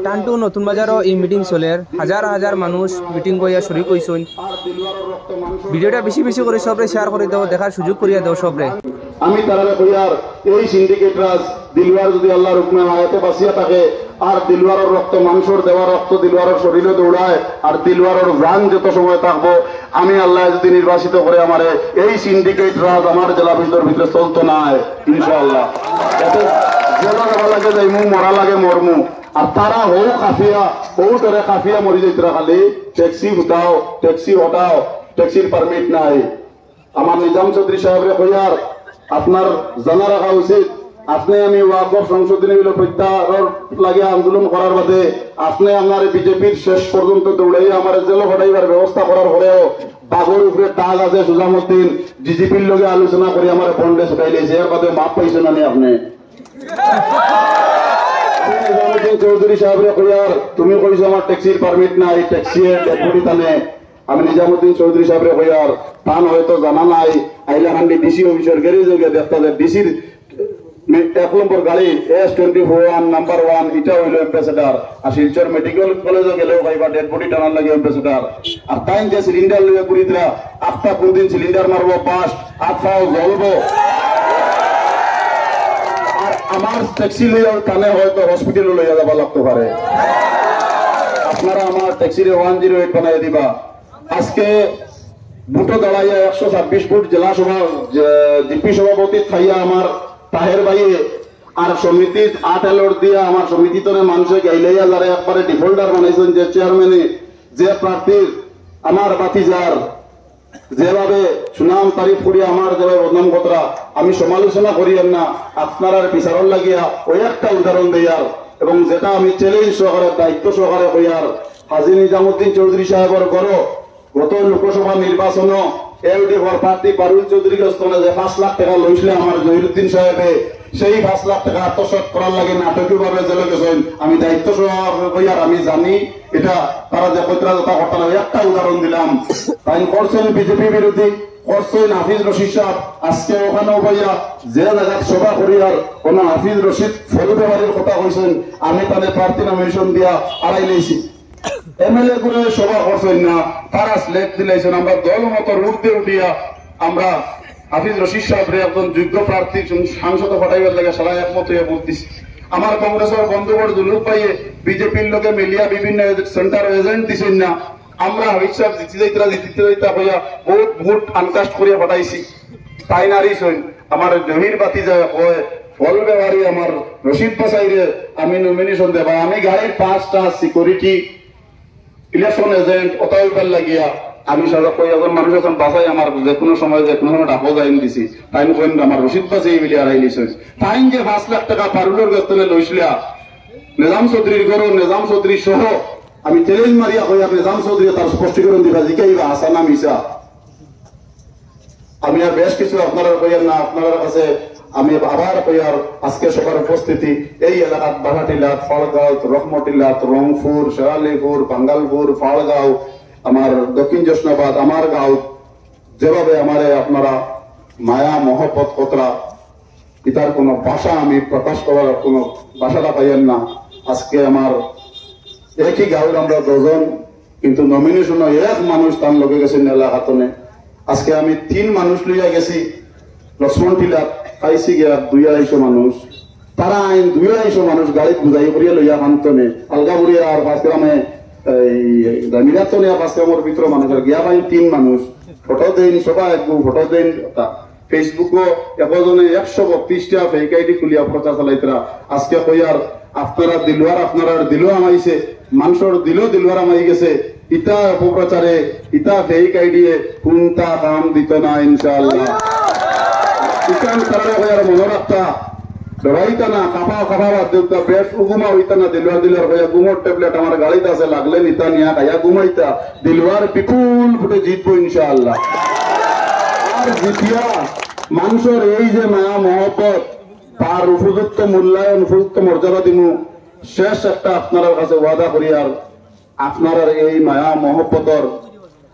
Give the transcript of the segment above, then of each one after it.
টানটু নতুন বাজারও এই মিটিং চলের হাজার হাজার মানুষ মিটিং করিয়া শরিক হইছেন। ভিডিওটা বেশি বেশি করে সবরে শেয়ার করে দাও, দেখার সুযোগ করিয়া দাও সবরে। আমি তারারে কইয়ার এই সিন্ডিকেট রাজ দিলওয়ার যদি আল্লাহর হুকমে আয়াতে বাঁচিয়া থাকে আর দিলওয়ারের রক্ত মানুষের দেওয়া রক্ত দিলওয়ারের শরীরে দৌড়ায় আর দিলওয়ারের জান যত সময় থাকবো আমি আল্লাহ যদি নির্বাচিত করে আমারে এই সিন্ডিকেট রাজ আমার জেলা ভিতরে চলতো না ইনশাআল্লাহ। জেলা যাওয়া লাগে যাইমু, মরা লাগে মরমু। আর তারা হৌ কাফিয়া হৌ তরে কাফিয়া মরি যাইতরা খালি ট্যাক্সি উঠাও ট্যাক্সি হটাও ট্যাক্সির পারমিট নাই। আমার নিজাম চৌধুরী সাহেবরে কইয়ার আপনার জানা রাখা উচিত আপনি আমি ওয়াকফ সংশোধনী বিল প্রত্যাহার লাগে আন্দোলন করার বাদে আপনি আমার বিজেপির শেষ পর্যন্ত দৌড়াই আমার জেল হটাইবার ব্যবস্থা করার পরেও বাগর উপরে টাল আছে সুজামুদ্দিন ডিজিপির লগে আলোচনা করে আমার বন্ডে ছুটাই লেছে এর বাদে মাপ পাইছেন না আপনি। চৌধুরী সাহেবরে কইয়ার তুমি কইছো আমার ট্যাক্সির পারমিট নাই ট্যাক্সি ডেপুটি টানে। আমি নিজামুদ্দিন চৌধুরী সাহেবরে কইয়ার টান হয়তো জানা নাই আইলাহান্ডি ডিসি অফিসের গ্যারেজে গিয়ে দেখতে ডিসির 1 নম্বর গাড়ি S24 নাম্বার 1 এটা হইল এম্বাসেডার আর শিলচর মেডিকেল কলেজে গেলেও ভাইবা ডেপুটি টানার লাগে এম্বাসেডার। আর তাই যে সিলিন্ডার লইয়া পুরিতরা আটটা কোন দিন সিলিন্ডার মারবো পাঁচ আট ফাও জ্বলবো আমার ট্যাক্সি লইয়া কানে হয়তো হসপিটালে লইয়া যাবা লাগতে পারে। আপনারা আমার ট্যাক্সিরে 108 বানাই দিবা। আজকে বুটো দাঁড়াইয়া 126 ফুট জেলা সভা জিপি সভাপতি থাইয়া আমার তাহের ভাইয়ে আর সমিতির 8 এলর দিয়া আমার সমিতিতনে মানুষে গাইলাইয়া যারা একবারে ডিফল্টার বানাইছেন যে চেয়ারম্যানে যে প্রার্থীর আমার বাতিজার যেভাবে সুনাম তারিফ করি আমার যেভাবে বদনাম কতরা আমি সমালোচনা করিয়েন না আপনার বিচারণ লাগিয়া ওই একটা উদাহরণ দেয়ার এবং যেটা আমি চ্যালেঞ্জ সহকারে দায়িত্ব সহকারে হইয়ার হাজী নিজামুদ্দিন চৌধুরী সাহেবের গড় গত লোকসভা নির্বাচন এলডি প্রার্থী পারুল চৌধুরী স্তনে যে 5 লাখ টাকা লইছিল আমার জহিরুদ্দিন সাহেবে সেই 5 লাখ টাকা আত্মসাৎ করার লাগে নাটকীয় ভাবে জেলে গেছেন। আমি দায়িত্ব সহকারে হইয়ার আমি জানি এটা তারা যে কতরা কথা করতে না একটা উদাহরণ দিলাম। তাই করছেন বিজেপি বিরোধী করছেন হাফিজ রশিদ সাহেব আজকে ওখানেও ভাইয়া যে জায়গা সভা করিয়ার কোন হাফিজ রশিদ ফরিদাবাদের কথা কইছেন আমি তাদের প্রার্থী নমিনেশন দিয়া আড়াই নিয়েছি এমএলএ করে সভা করছেন না তারা স্লেট দিলাইছেন আমরা দল মতো রূপে উঠিয়া আমরা হাফিজ রশিদ সাহেবরে একজন যোগ্য প্রার্থী সাংসদ পাঠাইবার লাগে সারা একমত হইয়া বলতেছি। আমার কংগ্রেসের বন্ধুবর দুলুক পাইয়ে বিজেপির লোকে মিলিয়া বিভিন্ন সেন্টার এজেন্ট দিছেন না আমরা হাফিজ সাহেব জিতে যাইতা হইয়া বহুত ভোট আনকাস্ট করিয়া পাঠাইছি তাই নারিস হইন আমার জহির বাতি যায় হয় ফল ব্যবহারী আমার রশিদ বাসাইরে আমি নমিনেশন দেবা আমি গাড়ির 5টা সিকিউরিটি ইলেকশন এজেন্ট অতএবার লাগিয়া আমি সারা কই এখন মানুষ এখন বাসাই আমার যে কোনো সময় ডাকো যাইন দিছি তাই কইন আমার রশিদ বাসাই বলি আর আইলিছ তাই যে 5 লাখ টাকা পারুলের গস্তনে লইছিলা নিজাম চৌধুরীর ঘর নিজাম চৌধুরী সহ আমি চ্যালেঞ্জ মারিয়া কই আপনি নিজাম চৌধুরী তার স্পষ্টীকরণ দিবা জিকাইবা হাসানা মিসা। আমি আর বেশ কিছু আপনারা কইয়ার না আপনার কাছে আমি আবার কইয়ার আজকে সবার উপস্থিতি এই এলাকাত বাঘাটিলাত ফালগাঁও রহমটিলাত রংপুর শেরালিপুর বাঙ্গালপুর ফালগাঁও আমার দক্ষিণ জশনাবাদ আমার গাঁও যেভাবে আমারে আপনারা মায়া মহব্বত কতরা ইতার কোনো ভাষা আমি প্রকাশ করার কোনো ভাষাটা পাইয়েন না। আজকে আমার একই গাঁওয়ের আমরা 2 জন কিন্তু নমিনেশন এক মানুষ তার লগে গেছেন এলাকাতনে আজকে আমি 3 মানুষ লইয়া গেছি লক্ষ্মণ টিলাত পাইছি গিয়া 2-250 মানুষ তারা আইন 2-250 মানুষ গাড়ি বুঝাই করিয়া লইয়া কান্তনে আলগাবুড়িয়া আর 5 গ্রামে মিরাতনে 5 গ্রামের ভিতরে মানুষের গিয়া পাই 3 মানুষ ফটো দেন সবাই ফটো দেন ফেসবুকও একজনে 132টা ফেক আইডি খুলিয়া প্রচার চালাইতরা আজকে কইয়ার আপনারা দিলওয়ার আপনারা দিলো আমাইছে মানুষের দিলওয়ার আমাই গেছে ইটা অপপ্রচারে ইটা ফেক আইডিয়ে কোনটা কাম দিত না ইনশাআল্লাহ ইকান তারা কইয়ার মনে রাখতা ডরাইতা না কাপা বাদ দেউতা বেশ উগুমা হইতা না দিলওয়ার হইয়া গুমর ট্যাবলেট আমার গাড়িতে আছে লাগলে নিতা নিয়া খাইয়া ঘুমাইতা দিলওয়ার বিপুল ফুটে জিতবো ইনশাআল্লাহ। আর জিতিয়া মানুষের এই যে মায়া মহব্বত তার উপযুক্ত মূল্যায়ন উপযুক্ত মর্যাদা দিমু শেষ একটা আপনার কাছে ওয়াদা করি আর আপনার এই মায়া মহব্বতর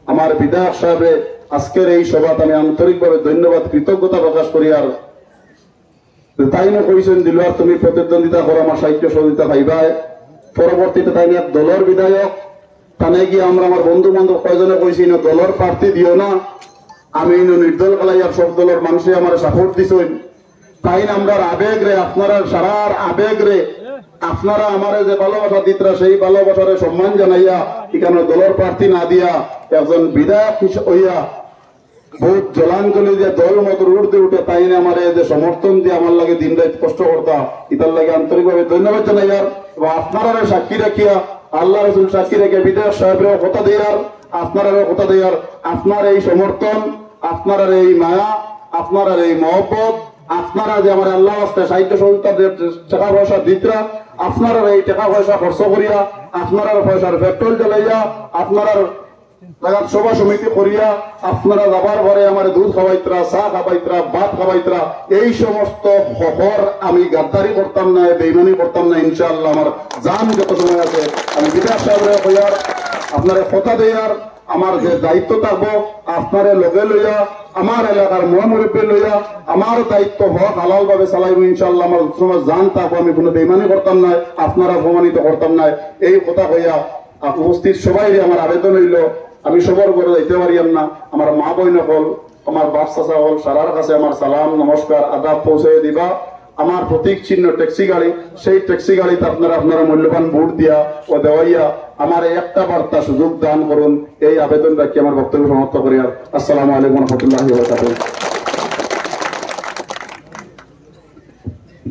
আমার বিধায়ক সাহেবে আজকের এই সভাত আমি আন্তরিকভাবে ধন্যবাদ কৃতজ্ঞতা প্রকাশ করি আর তাই না কইছেন দিলওয়ার তুমি প্রতিদ্বন্দ্বিতা করো আমার সাহিত্য সহযোগিতা পাইবাই পরবর্তীতে তাই নিয়ে দলের বিধায়ক তানে গিয়ে আমরা আমার বন্ধু বান্ধব কয়জনে কইছি না দলের প্রার্থী দিও না, আমি নির্দল খেলাইয়ার সব দলের মানুষে আমার সাপোর্ট দিছেন। তাই আমরা আবেগ রে আপনারা সারার আবেগ রে আপনারা আমার যে ভালোবাসা দিতরা সেই ভালোবাসারে সম্মান জানাইয়া এখানে দলের প্রার্থী না দিয়া একজন বিধায়ক হইয়া বহুত জলাঞ্জলি দিয়ে দল মতো উঠতে উঠে তাই আমার যে সমর্থন দিয়ে আমার লাগে দিন রাত কষ্ট করতা ইতার লাগে আন্তরিকভাবে ধন্যবাদ জানাইয়ার এবং আপনারা সাক্ষী রাখিয়া আল্লাহ রসুল সাক্ষী রেখে বিধায়ক সাহেবের কথা দেয়ার আপনারা কথা দেয়ার আপনার এই সমর্থন, আপনার এই মায়া, আপনার এই মহব্বত, আপনারা যে আমার আল্লাহ সাহিত্য সহযোগিতাদের টাকা পয়সা দিতরা, আপনারা এই টাকা পয়সা খরচ করিয়া আপনারা পয়সার পেট্রোল জ্বালাইয়া আপনারা সভা সমিতি করিয়া আপনারা যাবার পরে আমার দুধ খাওয়াইতরা, চা খাওয়াইতরা, ভাত খাওয়াইতরা, এই সমস্ত খবর আমি গাদ্দারি করতাম না, বেইমানি করতাম না। ইনশাআল্লাহ আমার জান যত সময় আছে আমি বিধায়ক সাহেবের হইয়ার আপনারা কথা দেয়ার আমার যে দায়িত্ব থাকবো আপনারে লগে লইয়া আমার এলাকার মহামুরব্বী লইয়া আমার দায়িত্ব হক হালাল ভাবে চালাইব। ইনশাআল্লাহ আমার সময় জান থাকবো, আমি কোনো বেইমানি করতাম না, আপনারা অপমানিত করতাম না। এই কথা হইয়া উপস্থিত সবাই আমার আবেদন হইল আমি সবার ঘরে যাইতে পারিয়াম না, আমার মা বই নকল আমার বাপ চাচা হল সারার কাছে আমার সালাম নমস্কার আদাব পৌঁছে দিবা। আমার প্রতীক চিহ্ন ট্যাক্সি গাড়ি, সেই ট্যাক্সি গাড়িতে আপনারা মূল্যবান ভোট দিয়া ও দেওয়াইয়া আমার একটা বার্তা সুযোগ দান করুন, এই আবেদন রাখি আমার বক্তব্য সমাপ্ত করি। আর আসসালামু আলাইকুম রহমতুল্লাহি ওয়া বারাকাতুহু।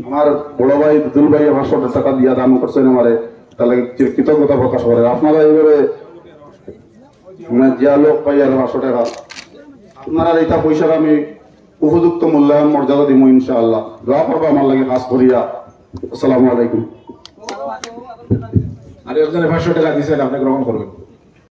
আমার বড় ভাই দুল ভাই 500 টাকা দিয়া দান করছেন আমারে, তাহলে কৃতজ্ঞতা প্রকাশ করে। আপনারা এইভাবে জিয়া লোক পাই আর 500 টাকা আপনারা এটা পয়সার আমি উপযুক্ত মূল্যায়ন মর্যাদা দিব ইনশাআল্লাহ। দোয়া করবো আমার লাগে কাজ করিয়া। আসসালামু আলাইকুম। আর একজনে 500 টাকা দিয়েছেন, আপনি গ্রহণ করবেন।